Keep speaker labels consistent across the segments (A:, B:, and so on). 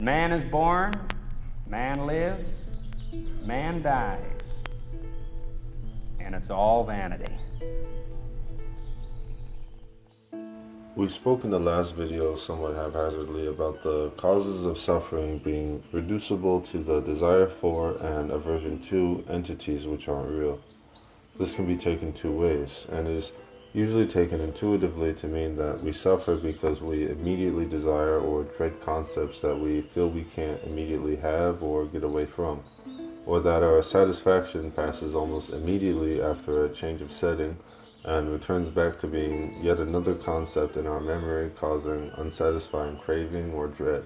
A: Man is born, man lives, man dies, and it's all vanity.
B: We spoke in the last video somewhat haphazardly about the causes of suffering being reducible to the desire for and aversion to entities which aren't real. This can be taken two ways, and is usually taken intuitively to mean that we suffer because we immediately desire or dread concepts that we feel we can't immediately have or get away from, or that our satisfaction passes almost immediately after a change of setting and returns back to being yet another concept in our memory, causing unsatisfying craving or dread.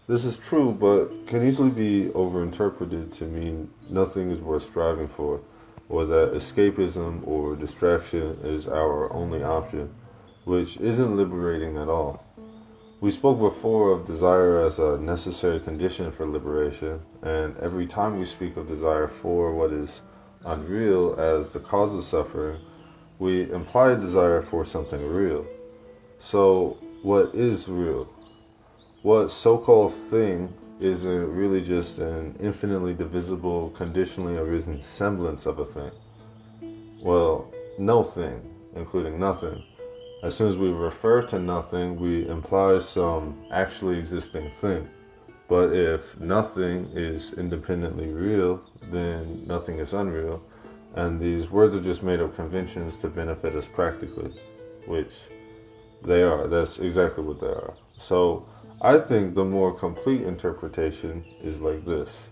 B: This is true, but can easily be overinterpreted to mean nothing is worth striving for, or that escapism or distraction is our only option, which isn't liberating at all. We spoke before of desire as a necessary condition for liberation, and every time we speak of desire for what is unreal as the cause of suffering, we imply a desire for something real. So, what is real? What so-called thing isn't really just an infinitely divisible, conditionally arisen semblance of a thing? Well, no thing, including nothing. As soon as we refer to nothing, we imply some actually existing thing. But if nothing is independently real, then nothing is unreal. And these words are just made up conventions to benefit us practically, which they are. That's exactly what they are. So I think the more complete interpretation is like this.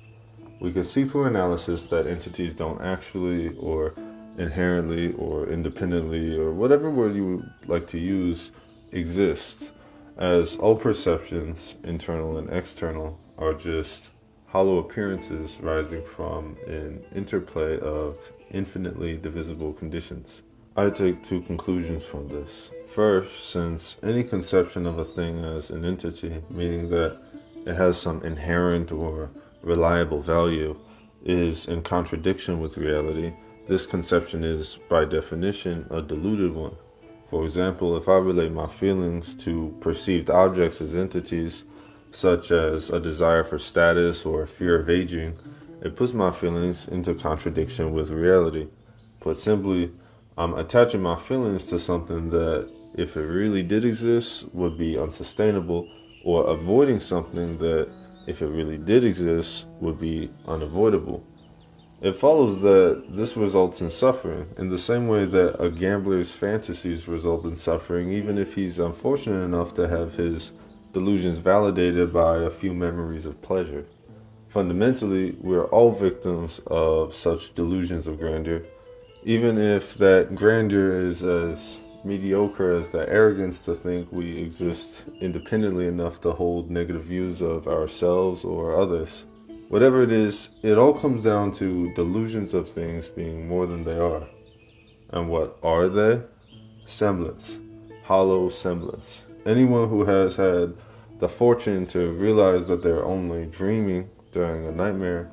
B: We can see through analysis that entities don't actually or inherently or independently or whatever word you would like to use exist, as all perceptions, internal and external, are just hollow appearances rising from an interplay of infinitely divisible conditions. I take two conclusions from this. First, since any conception of a thing as an entity, meaning that it has some inherent or reliable value, is in contradiction with reality, this conception is, by definition, a deluded one. For example, if I relate my feelings to perceived objects as entities, such as a desire for status or a fear of aging, it puts my feelings into contradiction with reality. Put simply, I'm attaching my feelings to something that, if it really did exist, would be unsustainable, or avoiding something that, if it really did exist, would be unavoidable. It follows that this results in suffering, in the same way that a gambler's fantasies result in suffering, even if he's unfortunate enough to have his delusions validated by a few memories of pleasure. Fundamentally, we're all victims of such delusions of grandeur, even if that grandeur is as mediocre as the arrogance to think we exist independently enough to hold negative views of ourselves or others. Whatever it is, it all comes down to delusions of things being more than they are. And what are they? Semblance. Hollow semblance. Anyone who has had the fortune to realize that they're only dreaming during a nightmare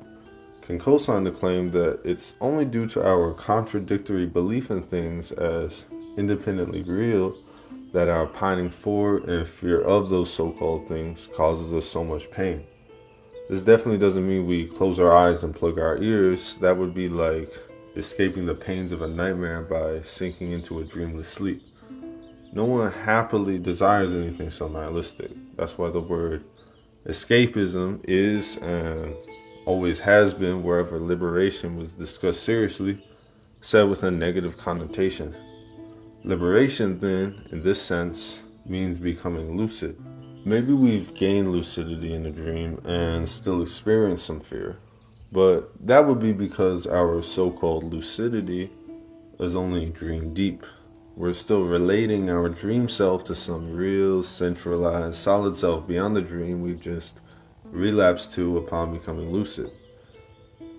B: can co-sign the claim that it's only due to our contradictory belief in things as independently real that our pining for and fear of those so-called things causes us so much pain. This definitely doesn't mean we close our eyes and plug our ears. That would be like escaping the pains of a nightmare by sinking into a dreamless sleep. No one happily desires anything so nihilistic. That's why the word escapism is, and always has been wherever liberation was discussed seriously, said with a negative connotation. Liberation, then, in this sense, means becoming lucid. Maybe we've gained lucidity in a dream and still experience some fear, but that would be because our so-called lucidity is only dream deep. We're still relating our dream self to some real, centralized, solid self beyond the dream we've just relapsed to upon becoming lucid.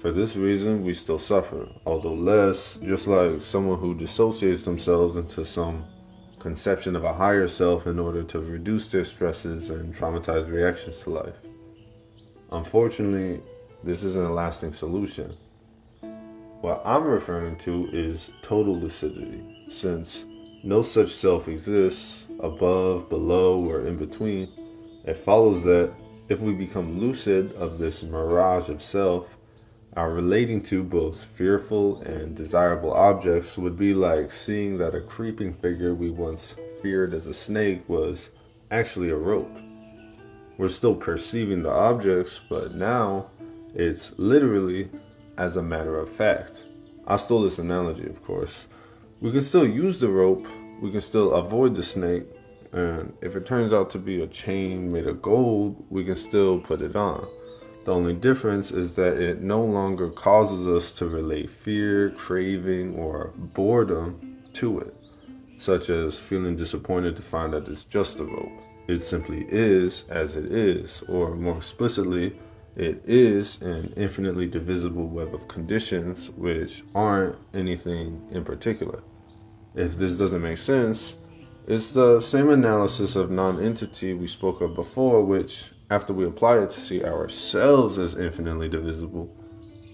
B: For this reason, we still suffer, although less, just like someone who dissociates themselves into some conception of a higher self in order to reduce their stresses and traumatized reactions to life. Unfortunately, this isn't a lasting solution. What I'm referring to is total lucidity, since no such self exists above, below, or in between. It follows that If we become lucid of this mirage of self, our relating to both fearful and desirable objects would be like seeing that a creeping figure we once feared as a snake was actually a rope. We're still perceiving the objects, but now it's literally as a matter of fact. I stole this analogy, of course. We can still use the rope, we can still avoid the snake, and if it turns out to be a chain made of gold, we can still put it on. The only difference is that it no longer causes us to relate fear, craving, or boredom to it, such as feeling disappointed to find that it's just a rope. It simply is as it is, or more explicitly, it is an infinitely divisible web of conditions which aren't anything in particular. If this doesn't make sense, it's the same analysis of non-entity we spoke of before, which, after we apply it to see ourselves as infinitely divisible,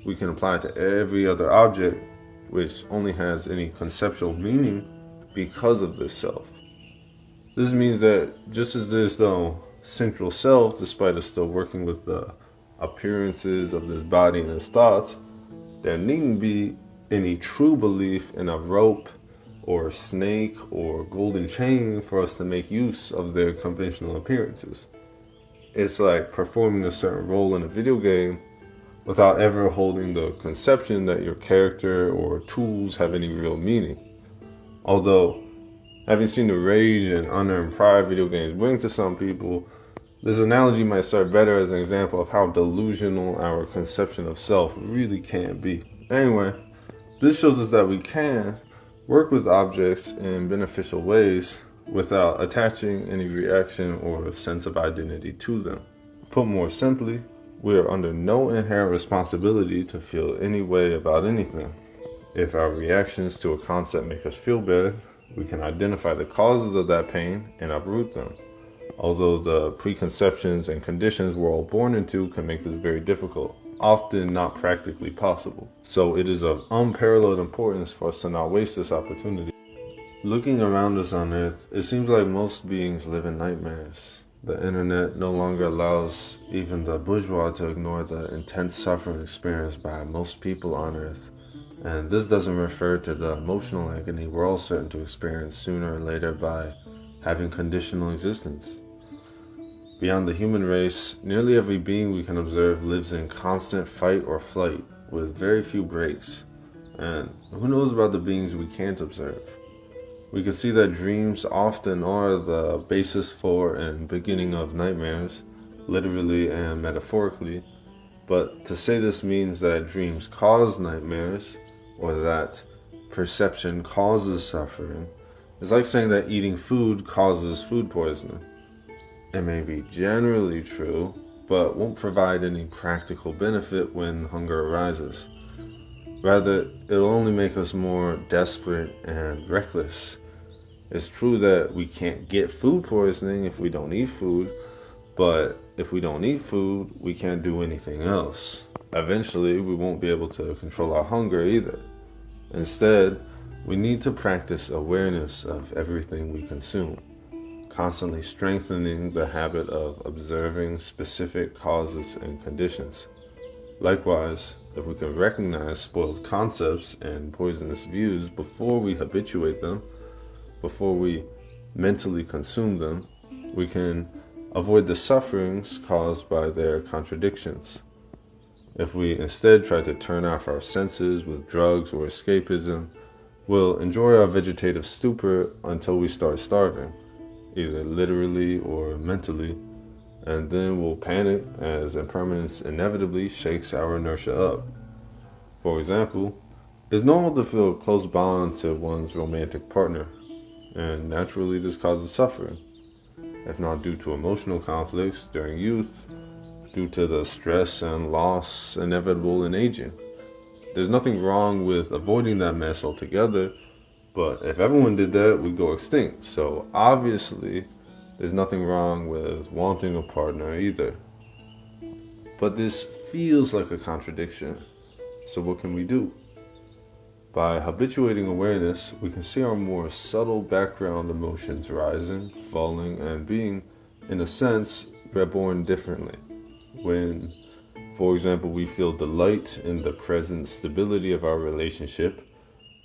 B: we can apply it to every other object which only has any conceptual meaning because of this self. This means that just as there's no central self, despite us still working with the appearances of this body and its thoughts, there needn't be any true belief in a rope or snake or golden chain for us to make use of their conventional appearances. It's like performing a certain role in a video game without ever holding the conception that your character or tools have any real meaning. Although, having seen the rage and unearned pride video games bring to some people, this analogy might serve better as an example of how delusional our conception of self really can be. Anyway, this shows us that we can work with objects in beneficial ways without attaching any reaction or sense of identity to them. Put more simply, we are under no inherent responsibility to feel any way about anything. If our reactions to a concept make us feel bad, we can identify the causes of that pain and uproot them. Although the preconceptions and conditions we're all born into can make this very difficult, often not practically possible. So it is of unparalleled importance for us to not waste this opportunity. Looking around us on Earth, it seems like most beings live in nightmares. The internet no longer allows even the bourgeois to ignore the intense suffering experienced by most people on Earth. And this doesn't refer to the emotional agony we're all certain to experience sooner or later by having conditional existence. Beyond the human race, nearly every being we can observe lives in constant fight or flight with very few breaks. And who knows about the beings we can't observe? We can see that dreams often are the basis for and beginning of nightmares, literally and metaphorically. But to say this means that dreams cause nightmares, or that perception causes suffering, is like saying that eating food causes food poisoning. It may be generally true, but won't provide any practical benefit when hunger arises. Rather, it'll only make us more desperate and reckless. It's true that we can't get food poisoning if we don't eat food, but if we don't eat food, we can't do anything else. Eventually, we won't be able to control our hunger either. Instead, we need to practice awareness of everything we consume, constantly strengthening the habit of observing specific causes and conditions. Likewise, if we can recognize spoiled concepts and poisonous views before we habituate them, before we mentally consume them, we can avoid the sufferings caused by their contradictions. If we instead try to turn off our senses with drugs or escapism, we'll enjoy our vegetative stupor until we start starving, either literally or mentally, and then we'll panic as impermanence inevitably shakes our inertia up. For example, it's normal to feel a close bond to one's romantic partner, and naturally this causes suffering, if not due to emotional conflicts during youth, due to the stress and loss inevitable in aging. There's nothing wrong with avoiding that mess altogether, but if everyone did that, we'd go extinct. So obviously, there's nothing wrong with wanting a partner either. But this feels like a contradiction. So what can we do? By habituating awareness, we can see our more subtle background emotions rising, falling, and being, in a sense, reborn differently. When, for example, we feel delight in the present stability of our relationship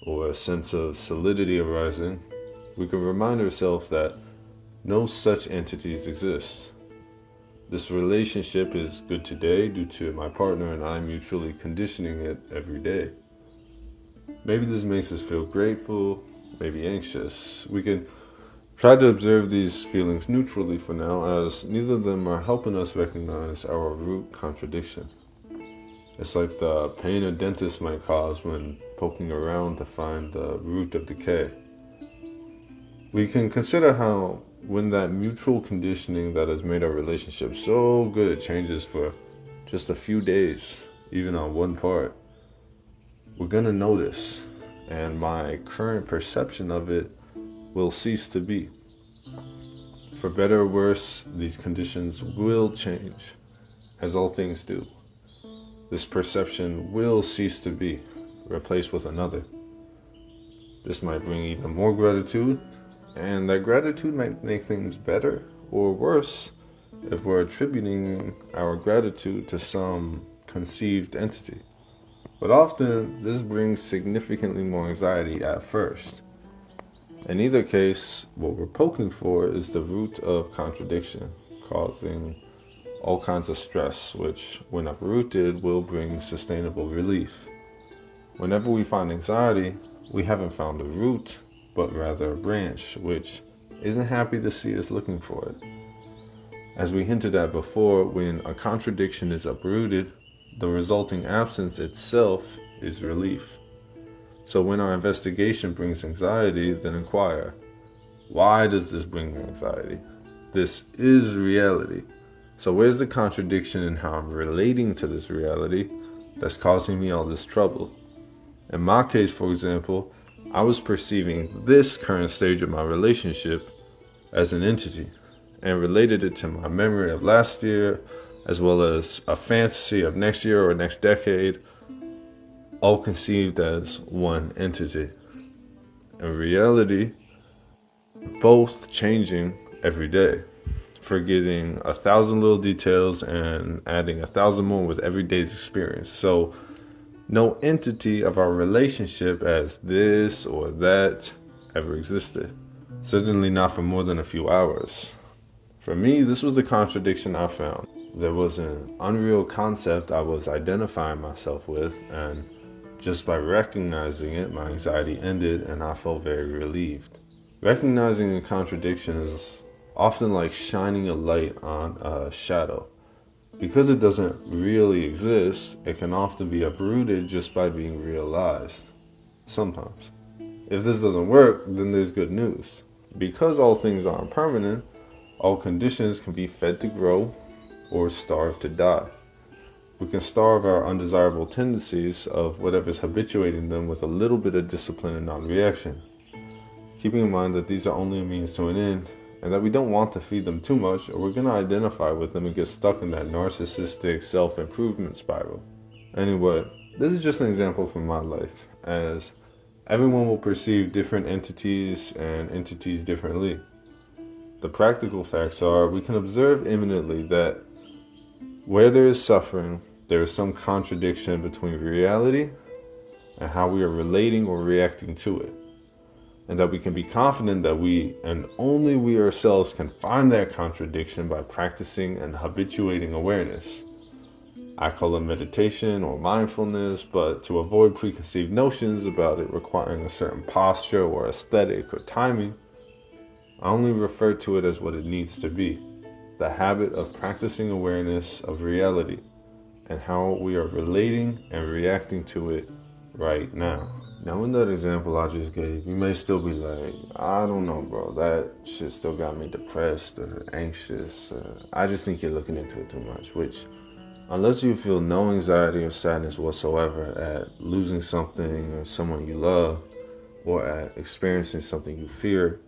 B: or a sense of solidity arising, we can remind ourselves that no such entities exist. This relationship is good today due to my partner and I mutually conditioning it every day. Maybe this makes us feel grateful, maybe anxious. We can try to observe these feelings neutrally for now, as neither of them are helping us recognize our root contradiction. It's like the pain a dentist might cause when poking around to find the root of decay. We can consider how when that mutual conditioning that has made our relationship so good it changes for just a few days, even on one part, we're going to notice, and my current perception of it will cease to be. For better or worse, these conditions will change, as all things do. This perception will cease to be, replaced with another. This might bring even more gratitude, and that gratitude might make things better or worse if we're attributing our gratitude to some conceived entity. But often, this brings significantly more anxiety at first. In either case, what we're poking for is the root of contradiction, causing all kinds of stress, which, when uprooted, will bring sustainable relief. Whenever we find anxiety, we haven't found a root, but rather a branch, which isn't happy to see us looking for it. As we hinted at before, when a contradiction is uprooted, the resulting absence itself is relief. So when our investigation brings anxiety, then inquire, why does this bring me anxiety? This is reality. So where's the contradiction in how I'm relating to this reality that's causing me all this trouble? In my case, for example, I was perceiving this current stage of my relationship as an entity and related it to my memory of last year, as well as a fantasy of next year or next decade, all conceived as one entity. In reality, both changing every day, forgetting 1,000 little details and adding 1,000 more with every day's experience. So no entity of our relationship as this or that ever existed. Certainly not for more than a few hours. For me, this was the contradiction I found. There was an unreal concept I was identifying myself with, and just by recognizing it, my anxiety ended and I felt very relieved. Recognizing a contradiction is often like shining a light on a shadow. Because it doesn't really exist, it can often be uprooted just by being realized. Sometimes. If this doesn't work, then there's good news. Because all things aren't permanent, all conditions can be fed to grow or starved to die. We can starve our undesirable tendencies of whatever's habituating them with a little bit of discipline and non-reaction. Keeping in mind that these are only a means to an end, and that we don't want to feed them too much, or we're going to identify with them and get stuck in that narcissistic self-improvement spiral. Anyway, this is just an example from my life, as everyone will perceive different entities and entities differently. The practical facts are, we can observe imminently that where there is suffering, there is some contradiction between reality and how we are relating or reacting to it. And that we can be confident that we, and only we ourselves, can find that contradiction by practicing and habituating awareness. I call it meditation or mindfulness, but to avoid preconceived notions about it requiring a certain posture or aesthetic or timing, I only refer to it as what it needs to be, the habit of practicing awareness of reality and how we are relating and reacting to it right now. Now, in that example I just gave, you may still be like, I don't know, bro, that shit still got me depressed or anxious. I just think you're looking into it too much, which, unless you feel no anxiety or sadness whatsoever at losing something or someone you love, or at experiencing something you fear,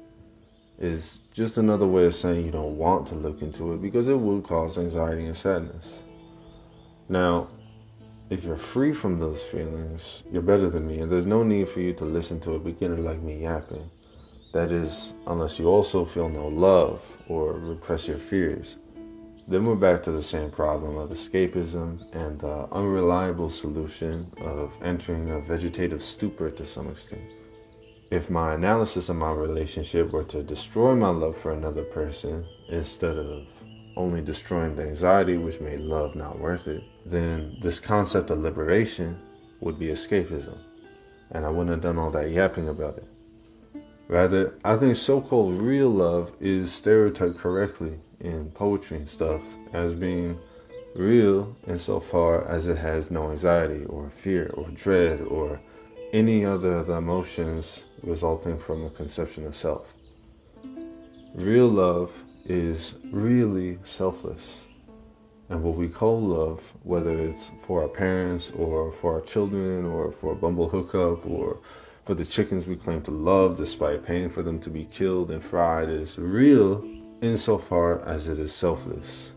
B: is just another way of saying you don't want to look into it, because it will cause anxiety and sadness. Now, if you're free from those feelings, you're better than me, and there's no need for you to listen to a beginner like me yapping. That is, unless you also feel no love or repress your fears. then we're back to the same problem of escapism and the unreliable solution of entering a vegetative stupor to some extent. If my analysis of my relationship were to destroy my love for another person instead of only destroying the anxiety which made love not worth it, then this concept of liberation would be escapism, and I wouldn't have done all that yapping about it. Rather, I think so-called real love is stereotyped correctly in poetry and stuff as being real insofar as it has no anxiety or fear or dread or any other of the emotions resulting from a conception of self. Real love is really selfless. And what we call love, whether it's for our parents or for our children or for a bumble hookup or for the chickens we claim to love despite paying for them to be killed and fried, is real insofar as it is selfless.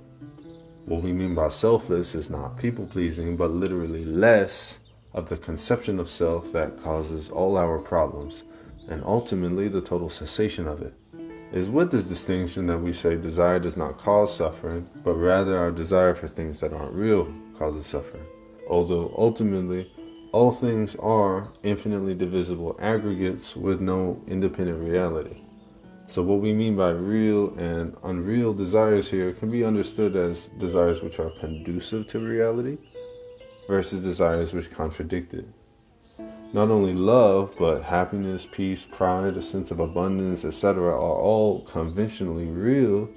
B: What we mean by selfless is not people-pleasing, but literally less of the conception of self that causes all our problems, and ultimately the total cessation of it. It is with this distinction that we say desire does not cause suffering, but rather our desire for things that aren't real causes suffering. Although ultimately, all things are infinitely divisible aggregates with no independent reality. So what we mean by real and unreal desires here can be understood as desires which are conducive to reality versus desires which contradict it. Not only love, but happiness, peace, pride, a sense of abundance, etc. are all conventionally real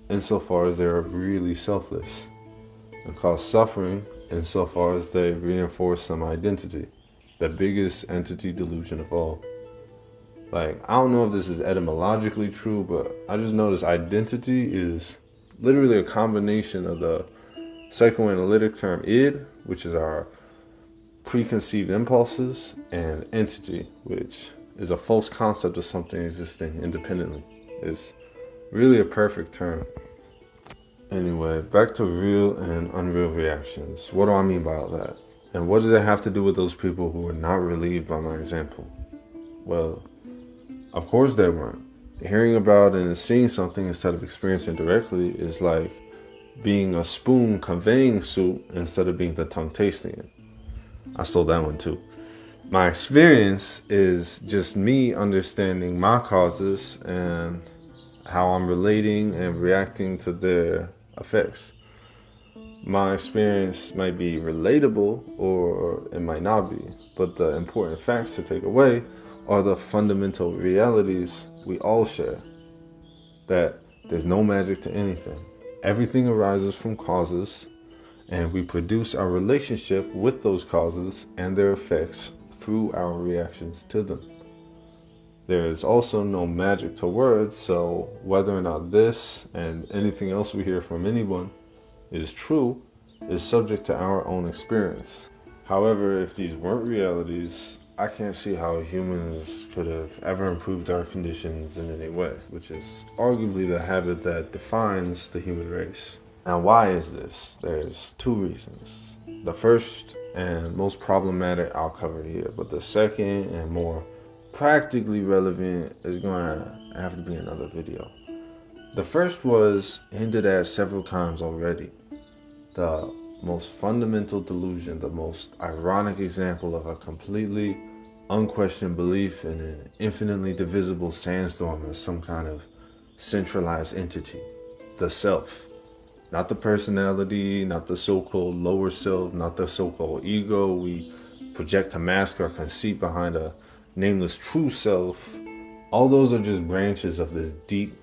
B: insofar as they are really selfless and cause suffering insofar as they reinforce some identity, the biggest entity delusion of all. I don't know if this is etymologically true, but I just noticed identity is literally a combination of the psychoanalytic term id, which is our preconceived impulses, and entity, which is a false concept of something existing independently. It's really a perfect term. Anyway, back to real and unreal reactions. What do I mean by all that? And what does it have to do with those people who were not relieved by my example? Well, of course they weren't. Hearing about and seeing something instead of experiencing directly is like being a spoon conveying soup instead of being the tongue tasting it. I stole that one too. My experience is just me understanding my causes and how I'm relating and reacting to their effects. My experience might be relatable or it might not be, but the important facts to take away are the fundamental realities we all share. That there's no magic to anything. Everything arises from causes, and we produce our relationship with those causes and their effects through our reactions to them. There is also no magic to words, so whether or not this and anything else we hear from anyone is true is subject to our own experience. However, if these weren't realities, I can't see how humans could have ever improved our conditions in any way, which is arguably the habit that defines the human race. Now, why is this? There's two reasons. The first and most problematic I'll cover here, but the second and more practically relevant is going to have to be another video. The first was hinted at several times already. The most fundamental delusion, the most ironic example of a completely unquestioned belief in an infinitely divisible sandstorm as some kind of centralized entity, the self. Not the personality, not the so-called lower self, not the so-called ego we project to mask our conceit behind a nameless true self. All those are just branches of this deep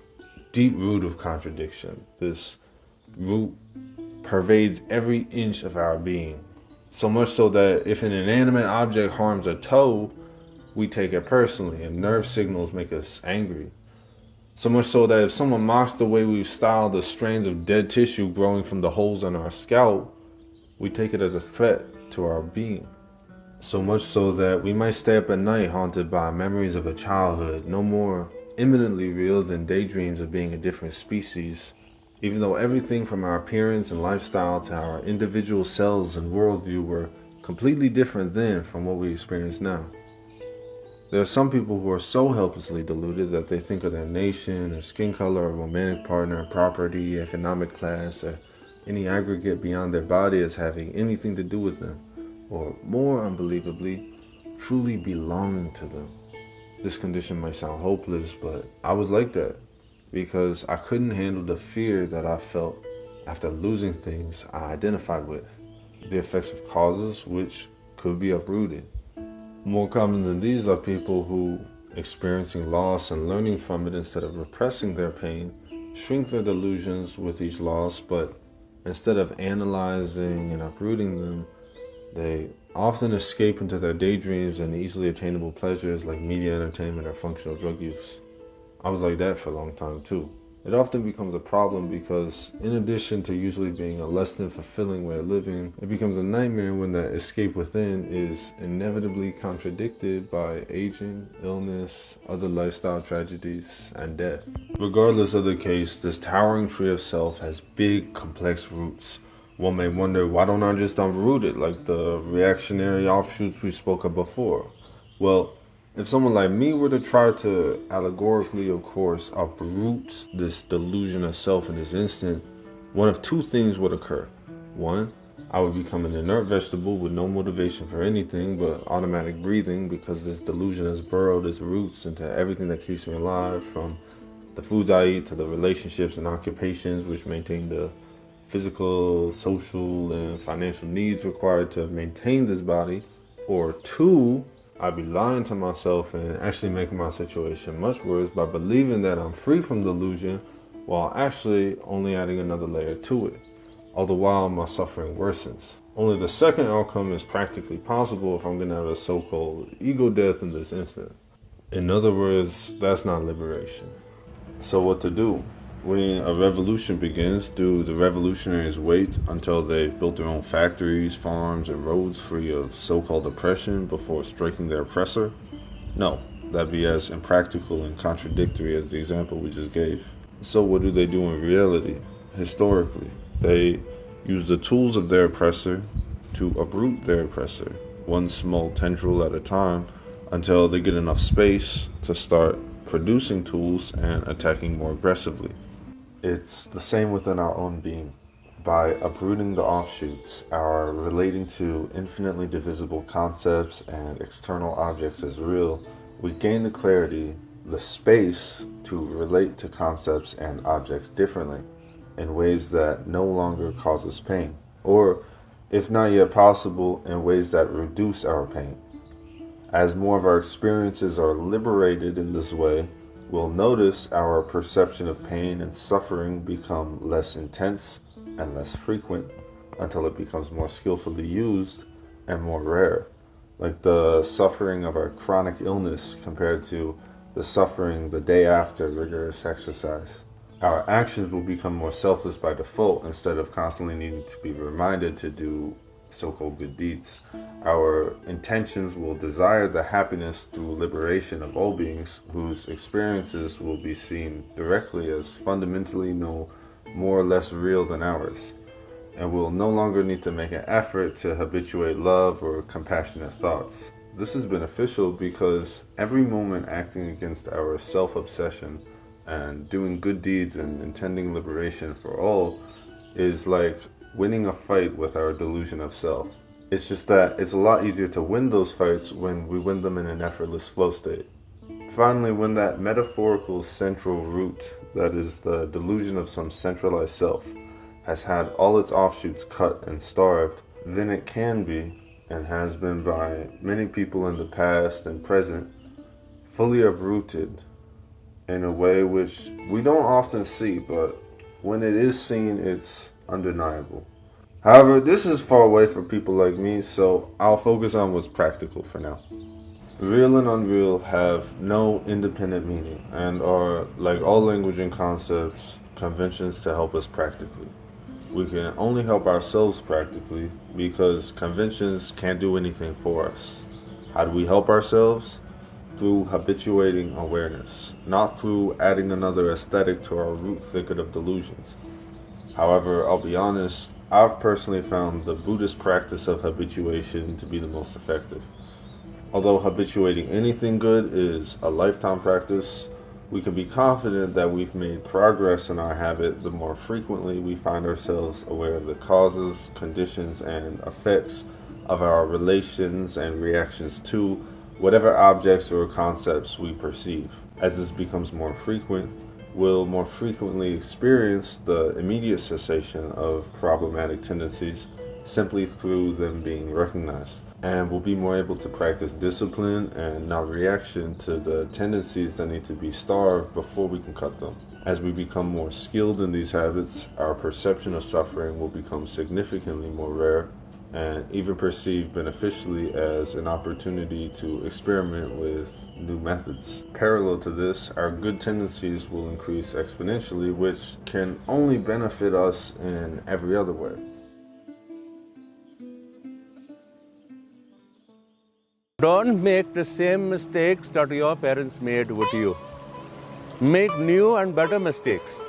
B: root of contradiction. This root pervades every inch of our being. So much so that if an inanimate object harms a toe, we take it personally and nerve signals make us angry. So much so that if someone mocks the way we've styled the strands of dead tissue growing from the holes on our scalp, we take it as a threat to our being. So much so that we might stay up at night haunted by memories of a childhood no more imminently real than daydreams of being a different species, even though everything from our appearance and lifestyle to our individual selves and worldview were completely different then from what we experience now. There are some people who are so helplessly deluded that they think of their nation, or skin color, or romantic partner, property, economic class, or any aggregate beyond their body as having anything to do with them, or more unbelievably, truly belonging to them. This condition might sound hopeless, but I was like that because I couldn't handle the fear that I felt after losing things I identified with, the effects of causes which could be uprooted. More common than these are people who, experiencing loss and learning from it instead of repressing their pain, shrink their delusions with each loss, but instead of analyzing and uprooting them, they often escape into their daydreams and easily attainable pleasures like media entertainment or functional drug use. I was like that for a long time too. It often becomes a problem because, in addition to usually being a less than fulfilling way of living, it becomes a nightmare when that escape within is inevitably contradicted by aging, illness, other lifestyle tragedies, and death. Regardless of the case, this towering tree of self has big, complex roots. One may wonder, why don't I just unroot it like the reactionary offshoots we spoke of before? Well, if someone like me were to try to allegorically, of course, uproot this delusion of self in this instant, one of two things would occur. One, I would become an inert vegetable with no motivation for anything but automatic breathing because this delusion has burrowed its roots into everything that keeps me alive, from the foods I eat to the relationships and occupations which maintain the physical, social, and financial needs required to maintain this body. Or two, I'd be lying to myself and actually making my situation much worse by believing that I'm free from delusion while actually only adding another layer to it. All the while, my suffering worsens. Only the second outcome is practically possible if I'm going to have a so-called ego death in this instant. In other words, that's not liberation. So what to do? When a revolution begins, do the revolutionaries wait until they've built their own factories, farms, and roads free of so-called oppression before striking their oppressor? No, that'd be as impractical and contradictory as the example we just gave. So what do they do in reality? Historically, they use the tools of their oppressor to uproot their oppressor, one small tendril at a time, until they get enough space to start producing tools and attacking more aggressively. It's the same within our own being. By uprooting the offshoots, our relating to infinitely divisible concepts and external objects as real, we gain the clarity, the space to relate to concepts and objects differently, in ways that no longer cause us pain, or, if not yet possible, in ways that reduce our pain. As more of our experiences are liberated in this way, we'll notice our perception of pain and suffering become less intense and less frequent until it becomes more skillfully used and more rare, like the suffering of a chronic illness compared to the suffering the day after rigorous exercise. Our actions will become more selfless by default instead of constantly needing to be reminded to do so-called good deeds. Our intentions will desire the happiness through liberation of all beings whose experiences will be seen directly as fundamentally no more or less real than ours, and we'll no longer need to make an effort to habituate love or compassionate thoughts. This is beneficial because every moment acting against our self-obsession and doing good deeds and intending liberation for all is like winning a fight with our delusion of self. It's just that it's a lot easier to win those fights when we win them in an effortless flow state. Finally, when that metaphorical central root, that is the delusion of some centralized self, has had all its offshoots cut and starved, then it can be, and has been by many people in the past and present, fully uprooted in a way which we don't often see, but when it is seen, it's undeniable. However, this is far away for people like me, so I'll focus on what's practical for now. Real and unreal have no independent meaning and are, like all language and concepts, conventions to help us practically. We can only help ourselves practically because conventions can't do anything for us. How do we help ourselves? Through habituating awareness, not through adding another aesthetic to our root thicket of delusions. However, I'll be honest, I've personally found the Buddhist practice of habituation to be the most effective. Although habituating anything good is a lifetime practice, we can be confident that we've made progress in our habit the more frequently we find ourselves aware of the causes, conditions, and effects of our relations and reactions to whatever objects or concepts we perceive. As this becomes more frequent, we'll more frequently experience the immediate cessation of problematic tendencies simply through them being recognized. And we'll be more able to practice discipline and not reaction to the tendencies that need to be starved before we can cut them. As we become more skilled in these habits, our perception of suffering will become significantly more rare and even perceived beneficially as an opportunity to experiment with new methods. Parallel to this, our good tendencies will increase exponentially, which can only benefit us in every other way.
C: Don't make the same mistakes that your parents made with you. Make new and better mistakes.